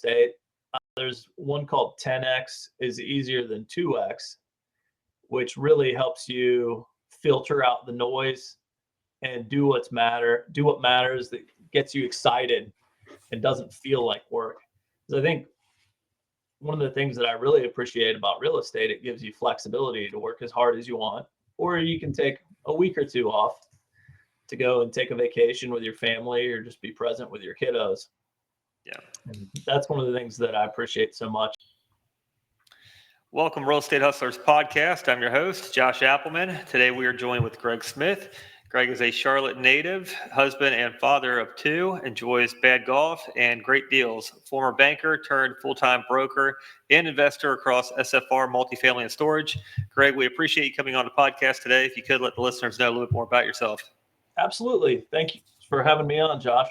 estate. There's one called 10x is easier than 2x, which really helps you filter out the noise and do what matters that gets you excited and doesn't feel like work. Because I think one of the things that I really appreciate about real estate, it gives you flexibility to work as hard as you want, or you can take a week or two off to go and take a vacation with your family or just be present with your kiddos. Yeah. And that's one of the things that I appreciate so much. Welcome, Real Estate Hustlers podcast. I'm your host, Josh Appleman. Today we are joined with Greg Smith. Greg is a Charlotte native, husband and father of two, enjoys bad golf and great deals. Former banker turned full-time broker and investor across SFR, multifamily, and storage. Greg, we appreciate you coming on the podcast today. If you could let the listeners know a little bit more about yourself. Absolutely. Thank you for having me on, Josh.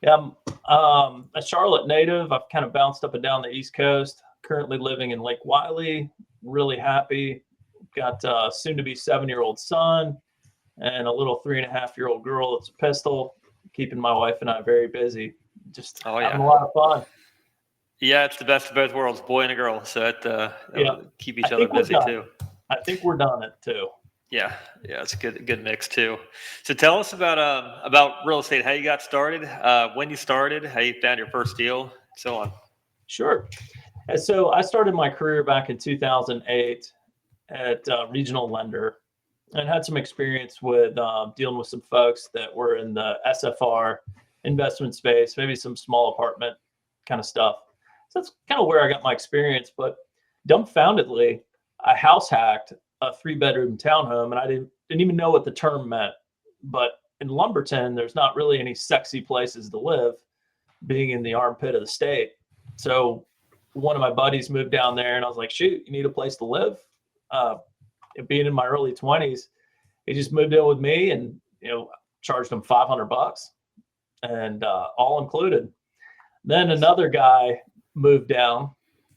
Yeah, I'm a Charlotte native. I've kind of bounced up and down the East Coast, currently living in Lake Wiley, really happy. Got a soon-to-be 7-year-old son and a little 3.5-year-old girl that's a pistol, keeping my wife and I very busy. Just having a lot of fun. Yeah, it's the best of both worlds, boy and a girl. So that keep each other busy too. I think we're done it too. Yeah, it's a good mix too. So tell us about real estate, how you got started, when you started, how you found your first deal, so on. Sure. And so I started my career back in 2008 at a regional lender and had some experience with dealing with some folks that were in the SFR investment space, maybe some small apartment kind of stuff. So that's kind of where I got my experience. But dumbfoundedly, I house hacked a 3-bedroom townhome, and I didn't even know what the term meant. But in Lumberton, there's not really any sexy places to live, being in the armpit of the state. So one of my buddies moved down there, and I was like, shoot, you need a place to live? Being in my early 20s, he just moved in with me, and charged him $500 and all included. Then another guy moved down,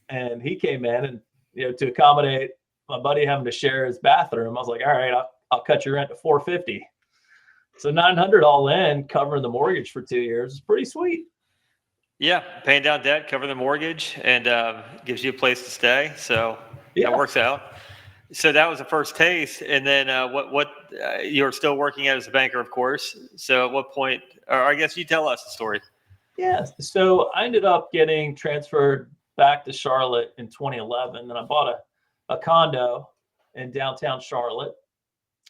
and he came in, and to accommodate my buddy having to share his bathroom, I was like, all right, I'll cut your rent to $450. So $900 all in, covering the mortgage for 2 years is pretty sweet. Yeah, paying down debt, covering the mortgage, and gives you a place to stay. So that works out. So that was the first taste. And then what you're still working as a banker, of course. So at what point, or I guess you tell us the story. Yeah. So I ended up getting transferred back to Charlotte in 2011, and I bought a condo in downtown Charlotte,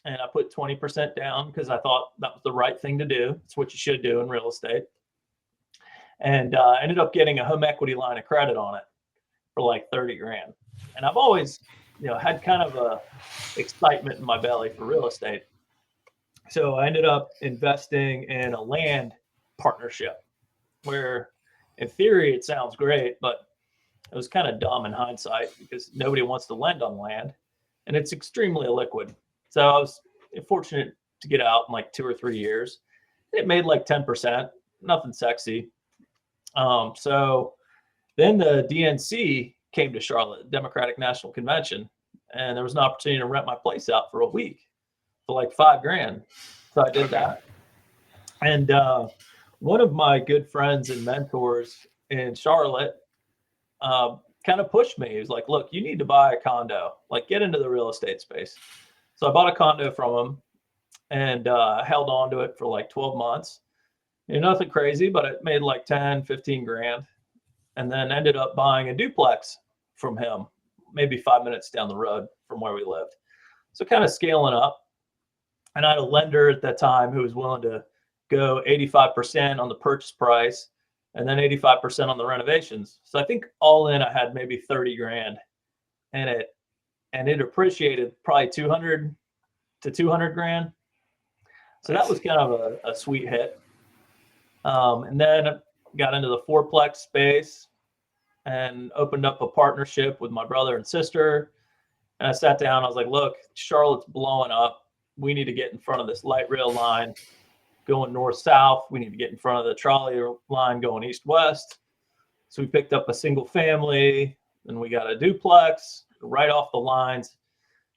and I put 20% down because I thought that was the right thing to do. It's what you should do in real estate. And I ended up getting a home equity line of credit on it for like $30,000. And I've always, had kind of a excitement in my belly for real estate. So I ended up investing in a land partnership where in theory it sounds great, but it was kind of dumb in hindsight because nobody wants to lend on land and it's extremely illiquid. So I was fortunate to get out in like 2 or 3 years. It made like 10%, nothing sexy. So then the DNC came to Charlotte, Democratic National Convention, and there was an opportunity to rent my place out for a week for like $5,000. So I did that. And one of my good friends and mentors in Charlotte kind of pushed me. He was like, look, you need to buy a condo, like get into the real estate space. So I bought a condo from him and held on to it for like 12 months. Nothing crazy, but it made like 10, 15 grand. And then ended up buying a duplex from him, maybe 5 minutes down the road from where we lived. So kind of scaling up. And I had a lender at that time who was willing to go 85% on the purchase price and then 85% on the renovations. So I think all in, I had maybe 30 grand in it, and it appreciated probably 200 to 200 grand. So that was kind of a sweet hit. And then got into the fourplex space and opened up a partnership with my brother and sister. And I sat down, I was like, look, Charlotte's blowing up. We need to get in front of this light rail line going north-south. We need to get in front of the trolley line going east-west. So we picked up a single family, and we got a duplex right off the lines.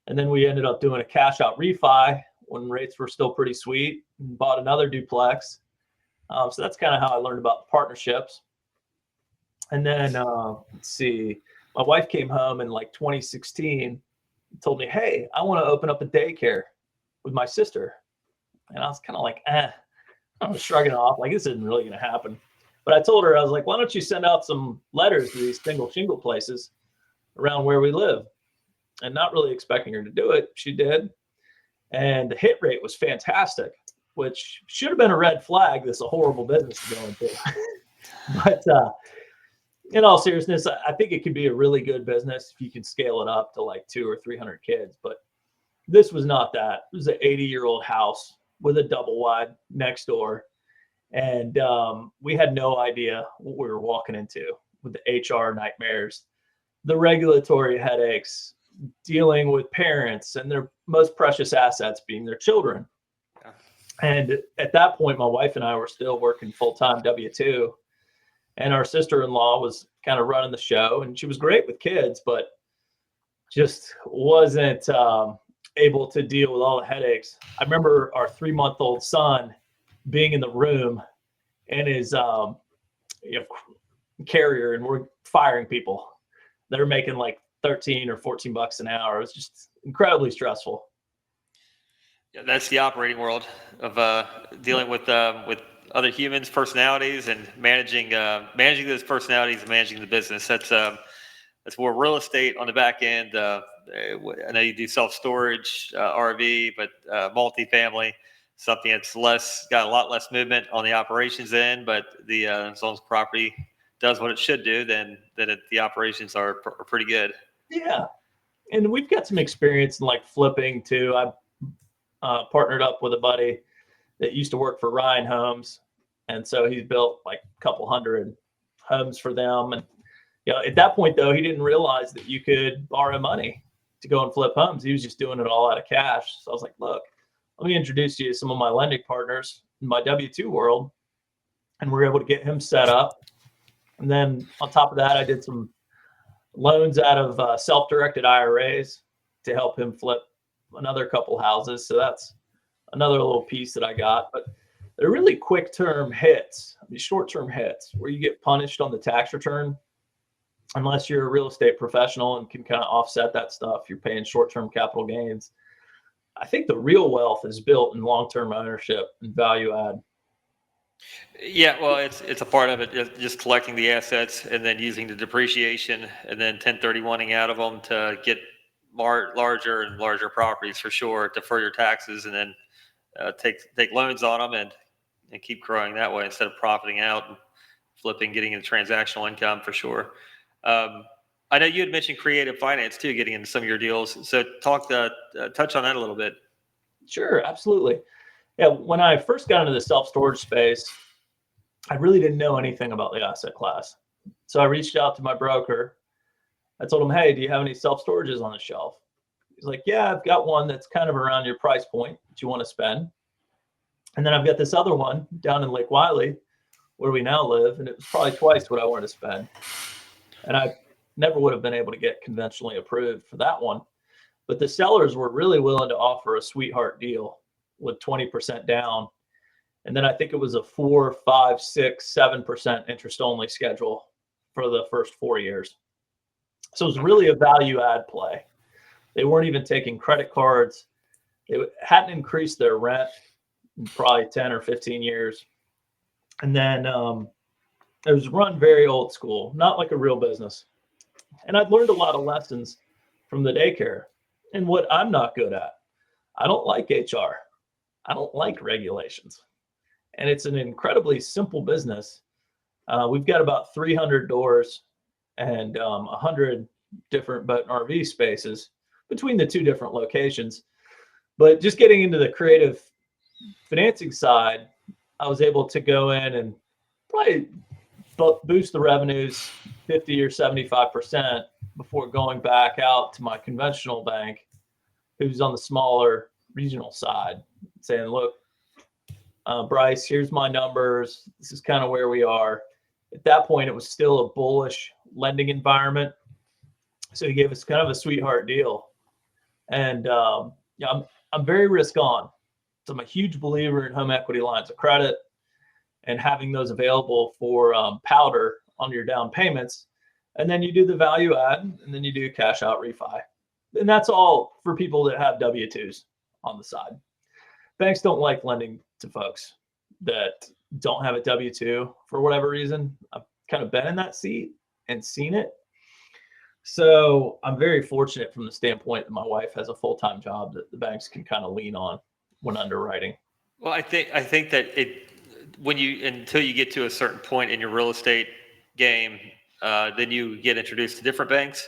And then we ended up doing a cash out refi when rates were still pretty sweet, and bought another duplex. So that's kind of how I learned about partnerships. And then, let's see, my wife came home in like 2016 and told me, hey, I want to open up a daycare with my sister. And I was kind of like, I was shrugging it off, like, this isn't really going to happen. But I told her, I was like, why don't you send out some letters to these single shingle places around where we live? And not really expecting her to do it. She did. And the hit rate was fantastic, which should have been a red flag. This is a horrible business to go into. But in all seriousness, I think it could be a really good business if you can scale it up to like 200 or 300 kids. But this was not that. It was an 80-year-old house with a double wide next door. And we had no idea what we were walking into with the HR nightmares, the regulatory headaches, dealing with parents and their most precious assets being their children. Yeah. And at that point, my wife and I were still working full-time W-2. And our sister-in-law was kind of running the show, and she was great with kids, but just wasn't able to deal with all the headaches. I remember our 3-month-old son being in the room and his carrier, and we're firing people. They're making like 13 or 14 bucks an hour. It was just incredibly stressful. Yeah, that's the operating world of dealing with other humans' personalities and managing those personalities and managing the business. That's more real estate on the back end. I know you do self-storage, RV, but multifamily, something that's got a lot less movement on the operations end. But as long as property does what it should do, then the operations are pretty good. Yeah, and we've got some experience in like flipping too. I partnered up with a buddy that used to work for Ryan Homes. And so he's built like a couple hundred homes for them. And, at that point though, he didn't realize that you could borrow money to go and flip homes. He was just doing it all out of cash. So I was like, look, let me introduce you to some of my lending partners in my W-2 world. And we were able to get him set up. And then on top of that, I did some loans out of self-directed IRAs to help him flip another couple houses. So that's another little piece that I got. But they're really quick-term hits, short-term hits, where you get punished on the tax return unless you're a real estate professional and can kind of offset that stuff. You're paying short-term capital gains. I think the real wealth is built in long-term ownership and value add. Yeah, well, it's a part of it, just collecting the assets and then using the depreciation and then 1031ing out of them to get larger and larger properties for sure, defer your taxes, and then take loans on them and keep growing that way instead of profiting out and flipping, getting into transactional income for sure. I know you had mentioned creative finance too, getting into some of your deals. So touch on that a little bit. Sure, absolutely. Yeah, when I first got into the self-storage space, I really didn't know anything about the asset class. So I reached out to my broker. I told him, hey, do you have any self-storages on the shelf? He's like, yeah, I've got one that's kind of around your price point that you want to spend. And then I've got this other one down in Lake Wiley where we now live, and it was probably twice what I wanted to spend. And I never would have been able to get conventionally approved for that one. But the sellers were really willing to offer a sweetheart deal with 20% down. And then I think it was a 4, 5, 6, 7% interest only schedule for the first 4 years. So it was really a value add play. They weren't even taking credit cards. They hadn't increased their rent in probably 10 or 15 years. And then it was run very old school, not like a real business. And I'd learned a lot of lessons from the daycare. And what I'm not good at, I don't like HR. I don't like regulations. And it's an incredibly simple business. We've got about 300 doors and 100 different boat and RV spaces between the two different locations. But just getting into the creative financing side, I was able to go in and probably boost the revenues 50 or 75% before going back out to my conventional bank, who's on the smaller regional side, saying, look, Bryce, here's my numbers. This is kind of where we are. At that point, it was still a bullish lending environment. So he gave us kind of a sweetheart deal. And I'm very risk on. So I'm a huge believer in home equity lines of credit and having those available for powder on your down payments. And then you do the value add, and then you do cash out refi. And that's all for people that have W-2s on the side. Banks don't like lending to folks that don't have a W-2 for whatever reason. I've kind of been in that seat and seen it. So I'm very fortunate from the standpoint that my wife has a full-time job that the banks can kind of lean on when underwriting. Well, I think that until you get to a certain point in your real estate game, then you get introduced to different banks,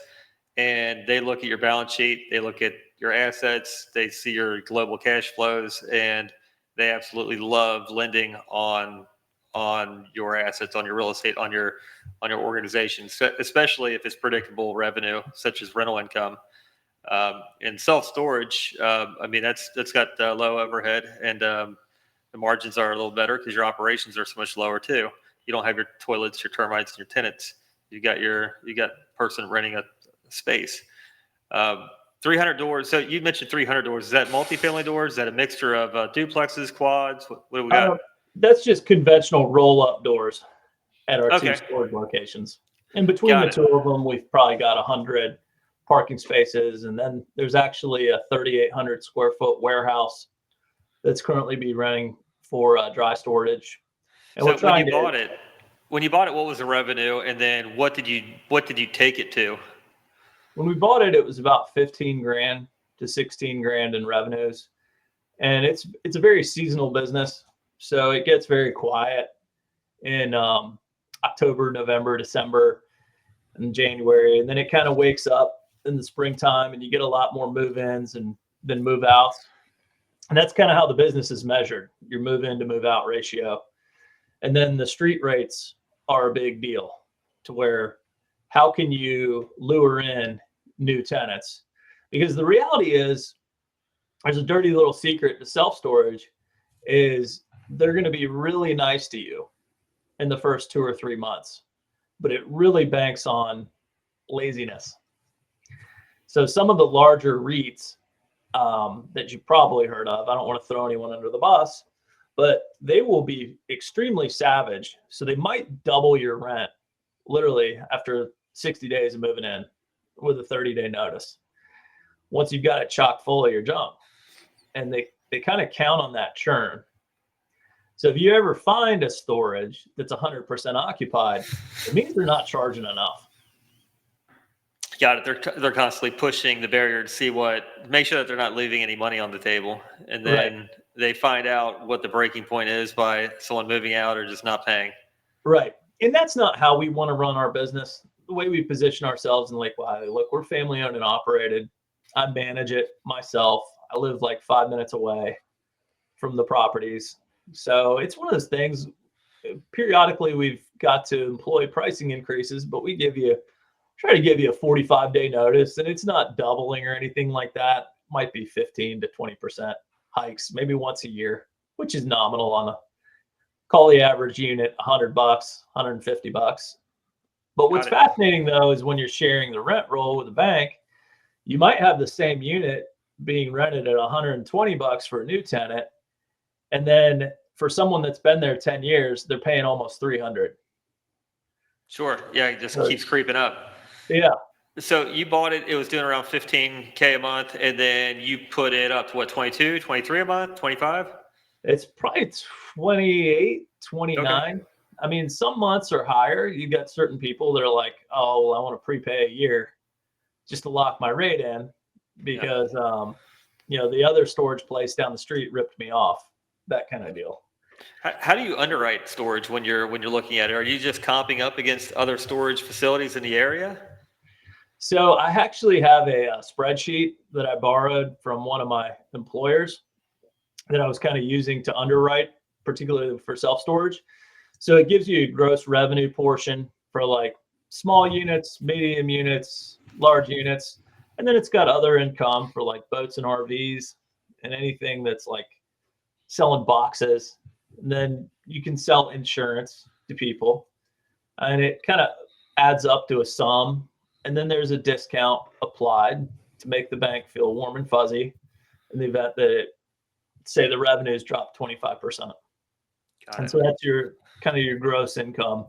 and they look at your balance sheet, they look at your assets, they see your global cash flows, and they absolutely love lending on your assets, on your real estate, on your organization, especially if it's predictable revenue, such as rental income. And self-storage, that's got low overhead, and the margins are a little better because your operations are so much lower too. You don't have your toilets, your termites, and your tenants. You got person renting a space. 300 doors. So you mentioned 300 doors. Is that multifamily doors? Is that a mixture of duplexes, quads? What do we got? That's just conventional roll-up doors at our Okay. 2 storage locations. And between the two of them, we've probably got 100 parking spaces. And then there's actually a 3,800 square foot warehouse that's currently be renting for dry storage. And so when you bought it, what was the revenue? And then what did you take it to? When we bought it, it was about 15 grand to 16 grand in revenues. And it's a very seasonal business. So it gets very quiet in October, November, December, and January. And then it kind of wakes up in the springtime, and you get a lot more move-ins and then move-outs. And that's kind of how the business is measured, your move-in to move-out ratio. And then the street rates are a big deal, to where how can you lure in new tenants? Because the reality is, there's a dirty little secret to self-storage, is they're going to be really nice to you in the first 2 or 3 months, but it really banks on laziness. So some of the larger REITs that you've probably heard of, I don't want to throw anyone under the bus, but they will be extremely savage. So they might double your rent literally after 60 days of moving in with a 30-day notice, once you've got it chock full of your junk. And they kind of count on that churn. So if you ever find a storage that's 100% occupied, it means they're not charging enough. Got it. They're constantly pushing the barrier to make sure that they're not leaving any money on the table. And then they find out what the breaking point is by someone moving out or just not paying. Right. And that's not how we want to run our business. The way we position ourselves in Lake Wylie, look, we're family owned and operated. I manage it myself. I live like 5 minutes away from the properties. So it's one of those things, periodically we've got to employ pricing increases, but we try to give you a 45-day notice, and it's not doubling or anything like that. It might be 15 to 20% hikes, maybe once a year, which is nominal on call the average unit $100, $150. But what's fascinating though, is when you're sharing the rent roll with a bank, you might have the same unit being rented at $120 for a new tenant. And then for someone that's been there 10 years, they're paying almost $300. Sure. Yeah. It just keeps creeping up. Yeah. So you bought it, it was doing around $15K a month, and then you put it up to what, 22, 23 a month, 25? It's probably 28, 29. Okay. I mean, some months are higher. You got certain people that are like, oh, well, I want to prepay a year just to lock my rate in because, the other storage place down the street ripped me off, that kind of deal. How do you underwrite storage when you're looking at it? Are you just comping up against other storage facilities in the area? So I actually have a spreadsheet that I borrowed from one of my employers that I was kind of using to underwrite, particularly for self-storage. So it gives you a gross revenue portion for like small units, medium units, large units. And then it's got other income for like boats and RVs and anything that's like selling boxes. And then you can sell insurance to people, and it kind of adds up to a sum. And then there's a discount applied to make the bank feel warm and fuzzy in the event that say the revenues drop 25%. And so that's your gross income.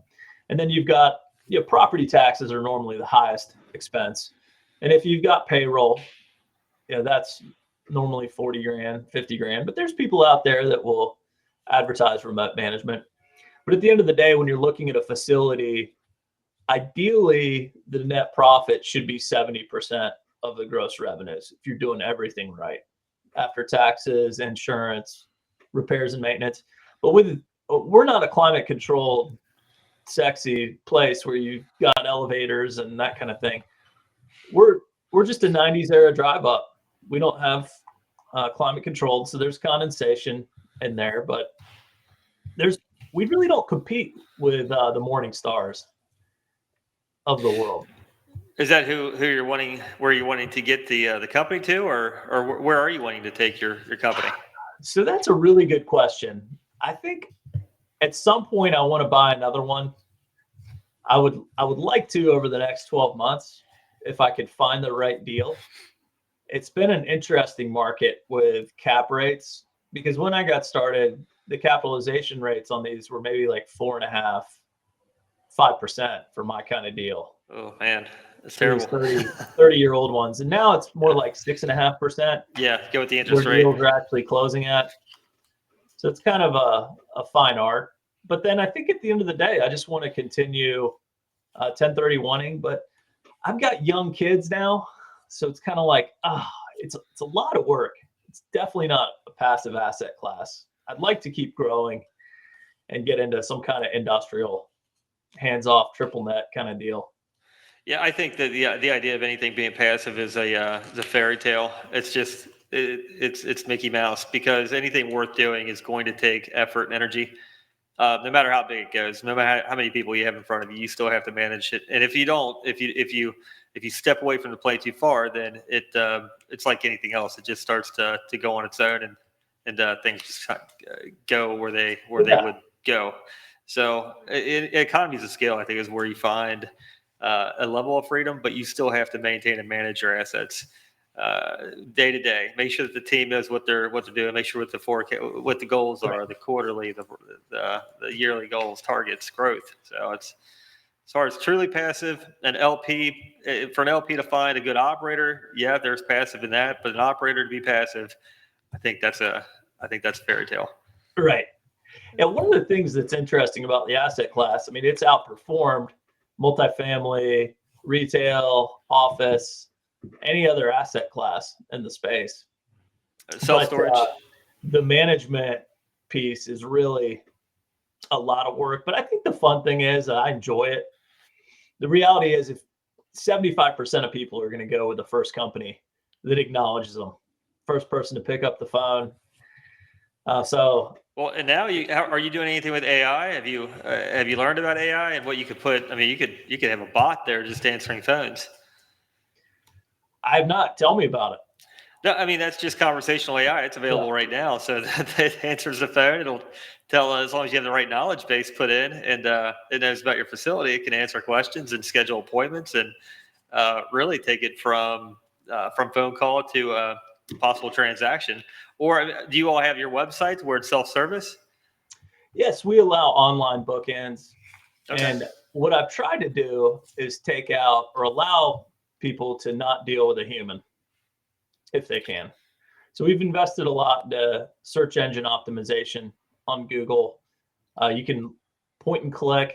And then you've got property taxes are normally the highest expense. And if you've got payroll, that's normally 40 grand, 50 grand. But there's people out there that will advertise remote management. But at the end of the day, when you're looking at a facility, ideally the net profit should be 70% of the gross revenues if you're doing everything right, after taxes, insurance, repairs and maintenance. But we're not a climate controlled, sexy place where you've got elevators and that kind of thing. We're just a 90s era drive up. We don't have climate controlled, so there's condensation in there, but we really don't compete with the Morning Stars of the world. Is that who you're wanting? Where you're wanting to get the company to, or where are you wanting to take your company? So that's a really good question. I think at some point I want to buy another one. I would like to over the next 12 months if I could find the right deal. It's been an interesting market with cap rates, because when I got started, the capitalization rates on these were maybe like 4.5%, 5% for my kind of deal. Oh man, that's terrible. 30-year-old ones. And now it's more like 6.5%. Yeah, go with the interest where rate. Deals are actually closing at. So it's kind of a fine art. But then I think at the end of the day, I just want to continue 1031ing. But I've got young kids now, so it's kind of like, it's a lot of work. It's definitely not a passive asset class. I'd like to keep growing and get into some kind of industrial, hands-off, triple net kind of deal. Yeah, I think that the idea of anything being passive is a fairy tale. It's just it's Mickey Mouse, because anything worth doing is going to take effort and energy. No matter how big it goes, no matter how many people you have in front of you, you still have to manage it. And if you step away from the plate too far, then it's like anything else. It just starts to go on its own, and things just go where they would go. So economies of scale, I think, is where you find a level of freedom, but you still have to maintain and manage your assets day to day. Make sure that the team knows what they're doing. Make sure what the goals are, the quarterly, the yearly goals, targets, growth. So as far as truly passive, for an LP to find a good operator, yeah, there's passive in that, but an operator to be passive, I think that's a fairy tale. Right. And one of the things that's interesting about the asset class, I mean, it's outperformed multifamily, retail, office, any other asset class in the space. Self-storage. The management piece is really a lot of work, but I think the fun thing is I enjoy it. The reality is, if 75% of people are going to go with the first company that acknowledges them, first person to pick up the phone. Well, and now are you doing anything with AI? Have you learned about AI and what you could put? I mean, you could have a bot there just answering phones. I have not. Tell me about it. No, I mean, that's just conversational AI. It's available right now. So that answers the phone. It'll tell, as long as you have the right knowledge base put in, and it knows about your facility, it can answer questions and schedule appointments, and really take it from phone call to possible transaction. Or do you all have your websites where it's self-service? Yes, we allow online bookends. Okay. And what I've tried to do is take out or allow people to not deal with a human if they can. So we've invested a lot into search engine optimization on Google. You can point and click,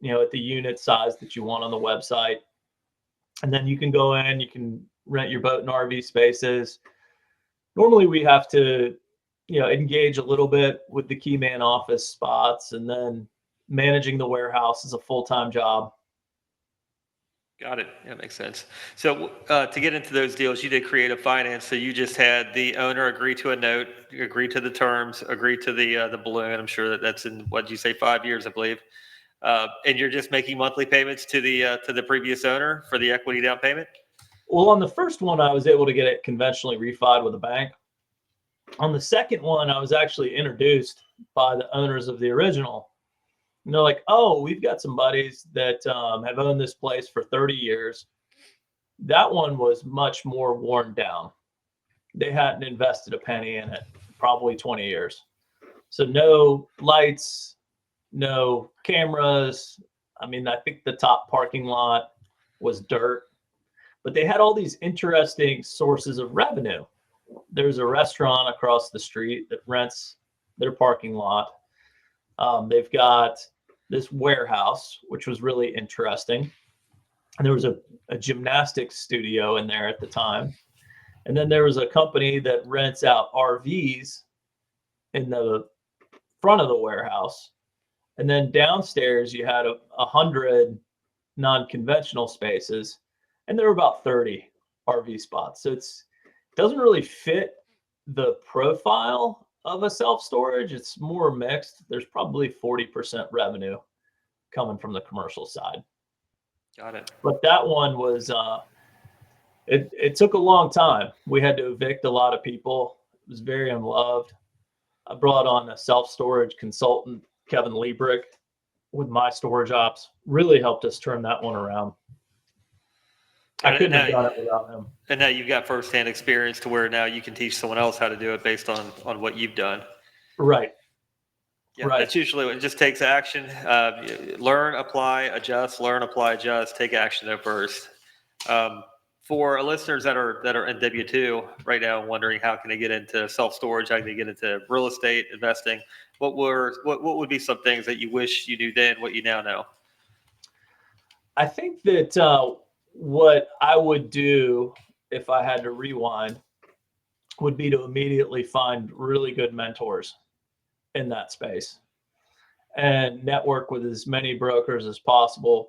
at the unit size that you want on the website. And then you can go in, you can rent your boat and RV spaces. Normally we have to, engage a little bit with the key man office spots, and then managing the warehouse is a full-time job. Got it. That makes sense. So to get into those deals, you did creative finance. So you just had the owner agree to a note, agree to the terms, agree to the balloon. I'm sure that's in, what did you say, 5 years, I believe. And you're just making monthly payments to the previous owner for the equity down payment? Well, on the first one, I was able to get it conventionally refied with a bank. On the second one, I was actually introduced by the owners of the original. And they're like, oh, we've got some buddies that have owned this place for 30 years. That one was much more worn down. They hadn't invested a penny in it, probably 20 years. So no lights, no cameras, I mean, I think the top parking lot was dirt, but they had all these interesting sources of revenue. There's a restaurant across the street that rents their parking lot. They've got this warehouse, which was really interesting. And there was a gymnastics studio in there at the time. And then there was a company that rents out RVs in the front of the warehouse. And then downstairs, you had 100 non-conventional spaces, and there were about 30 RV spots. So it doesn't really fit the profile of a self-storage. It's more mixed. There's probably 40% revenue coming from the commercial side. Got it. But that one was, it took a long time. We had to evict a lot of people. It was very unloved. I brought on a self-storage consultant, Kevin Liebrick, with My Storage Ops. Really helped us turn that one around. I couldn't have done it without him. And now you've got firsthand experience to where now you can teach someone else how to do it based on what you've done. Right. Yeah, right. That's usually what it just takes action. Learn, apply, adjust, learn, apply, adjust, take action though first. For listeners that are in W-2 right now wondering how can they get into self-storage, how can they get into real estate investing, what would be some things that you wish you knew then, what you now know? I think that what I would do if I had to rewind would be to immediately find really good mentors in that space and network with as many brokers as possible.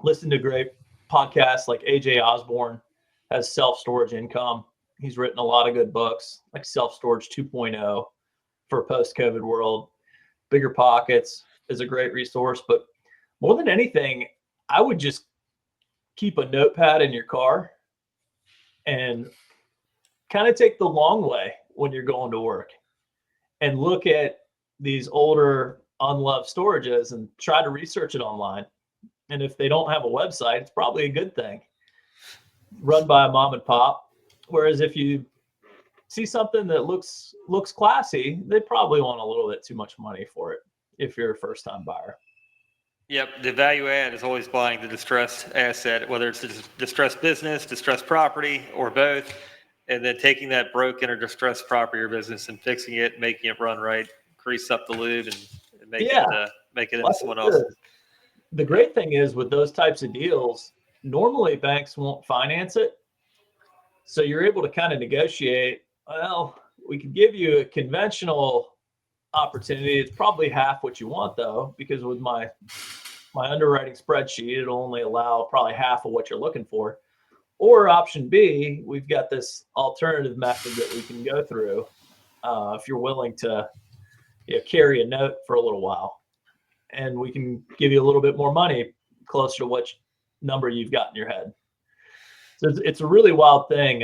Listen to great podcasts like AJ Osborne has Self-Storage Income. He's written a lot of good books like Self-Storage 2.0 for a post-COVID world. Bigger Pockets is a great resource, but more than anything, I would just keep a notepad in your car and kind of take the long way when you're going to work and look at these older unloved storages and try to research it online. And if they don't have a website, it's probably a good thing. Run by a mom and pop. Whereas if you see something that looks classy, they probably want a little bit too much money for it if you're a first-time buyer. Yep, the value add is always buying the distressed asset, whether it's a distressed business, distressed property, or both, and then taking that broken or distressed property or business and fixing it, making it run right, grease up the lube, and make it into someone else. The great thing is with those types of deals, normally banks won't finance it. So you're able to kind of negotiate, well, we could give you a conventional opportunity. It's probably half what you want though, because with my underwriting spreadsheet, it'll only allow probably half of what you're looking for. Or option B, we've got this alternative method that we can go through if you're willing to carry a note for a little while. And we can give you a little bit more money closer to what number you've got in your head. So it's a really wild thing,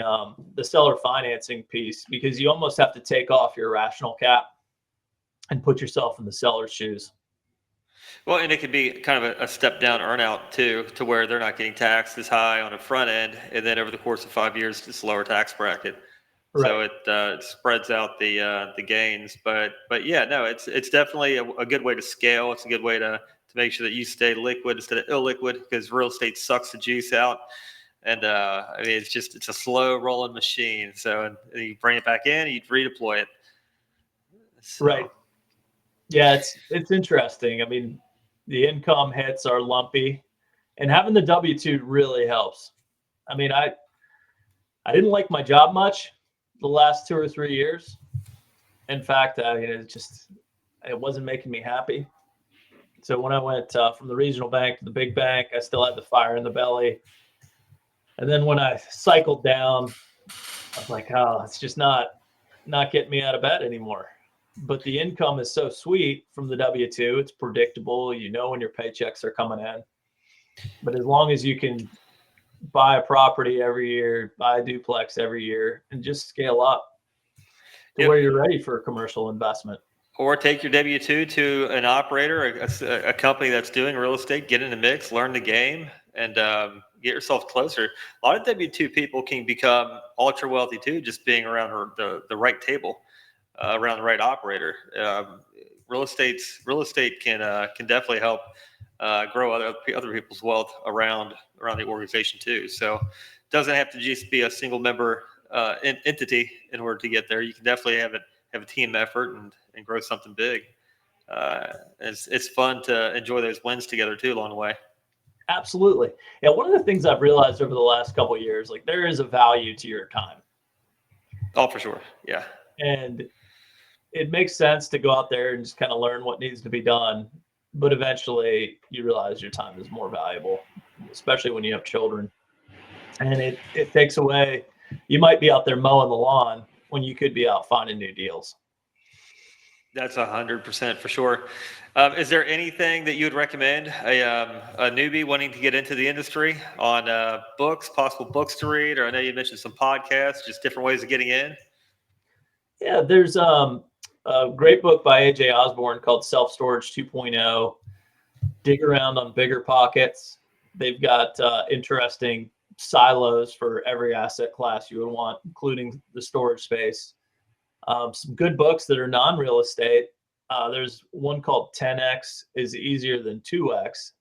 the seller financing piece, because you almost have to take off your rational cap and put yourself in the seller's shoes. Well, and it could be kind of a step down earnout too, to where they're not getting taxed as high on the front end, and then over the course of 5 years, it's a lower tax bracket. Right. So it spreads out the gains. But yeah, no, it's definitely a good way to scale. It's a good way to make sure that you stay liquid instead of illiquid, because real estate sucks the juice out. And I mean, it's a slow rolling machine. So you bring it back in, you redeploy it. So. Right. Yeah, it's interesting. I mean, the income hits are lumpy, and having the W-2 really helps. I mean, I didn't like my job much the last 2 or 3 years. In fact, it wasn't making me happy. So when I went from the regional bank to the big bank, I still had the fire in the belly. And then when I cycled down, I was like, oh, it's just not getting me out of bed anymore. But the income is so sweet from the W-2. It's predictable. You know when your paychecks are coming in. But as long as you can buy a property every year, buy a duplex every year, and just scale up to where you're ready for a commercial investment. Or take your W-2 to an operator, a company that's doing real estate, get in the mix, learn the game, and get yourself closer. A lot of W-2 people can become ultra wealthy too, just being around the right table. Around the right operator. Real estate can definitely help grow other people's wealth around the organization too. So it doesn't have to just be a single member entity in order to get there. You can definitely have a team effort and grow something big. It's fun to enjoy those wins together too along the way. Absolutely. Yeah. One of the things I've realized over the last couple of years, like there is a value to your time. Oh, for sure. Yeah. And it makes sense to go out there and just kind of learn what needs to be done. But eventually you realize your time is more valuable, especially when you have children. And it takes away, you might be out there mowing the lawn when you could be out finding new deals. That's 100% for sure. Is there anything that you would recommend a newbie wanting to get into the industry on books, possible books to read? Or I know you mentioned some podcasts, just different ways of getting in. Yeah, there's a great book by AJ Osborne called Self-Storage 2.0. Dig around on Bigger Pockets. They've got interesting silos for every asset class you would want, including the storage space. Some good books that are non-real estate. There's one called 10X is easier than 2X,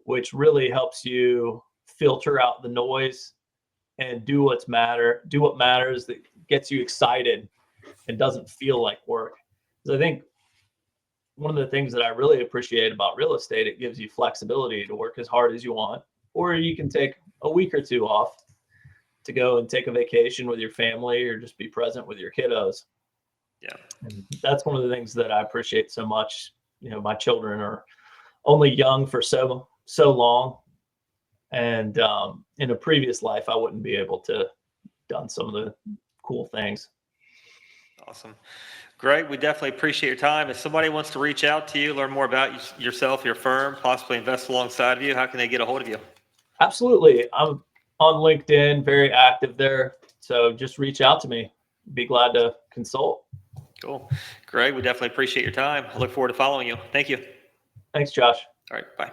which really helps you filter out the noise and do what matters that gets you excited and doesn't feel like work. Because I think one of the things that I really appreciate about real estate, it gives you flexibility to work as hard as you want, or you can take a week or two off to go and take a vacation with your family or just be present with your kiddos. Yeah. And that's one of the things that I appreciate so much. You know, my children are only young for so long. And in a previous life, I wouldn't be able to done some of the cool things. Awesome. Greg, we definitely appreciate your time. If somebody wants to reach out to you, learn more about yourself, your firm, possibly invest alongside of you, how can they get a hold of you? Absolutely. I'm on LinkedIn, very active there. So just reach out to me. Be glad to consult. Cool. Greg, we definitely appreciate your time. I look forward to following you. Thank you. Thanks, Josh. All right. Bye.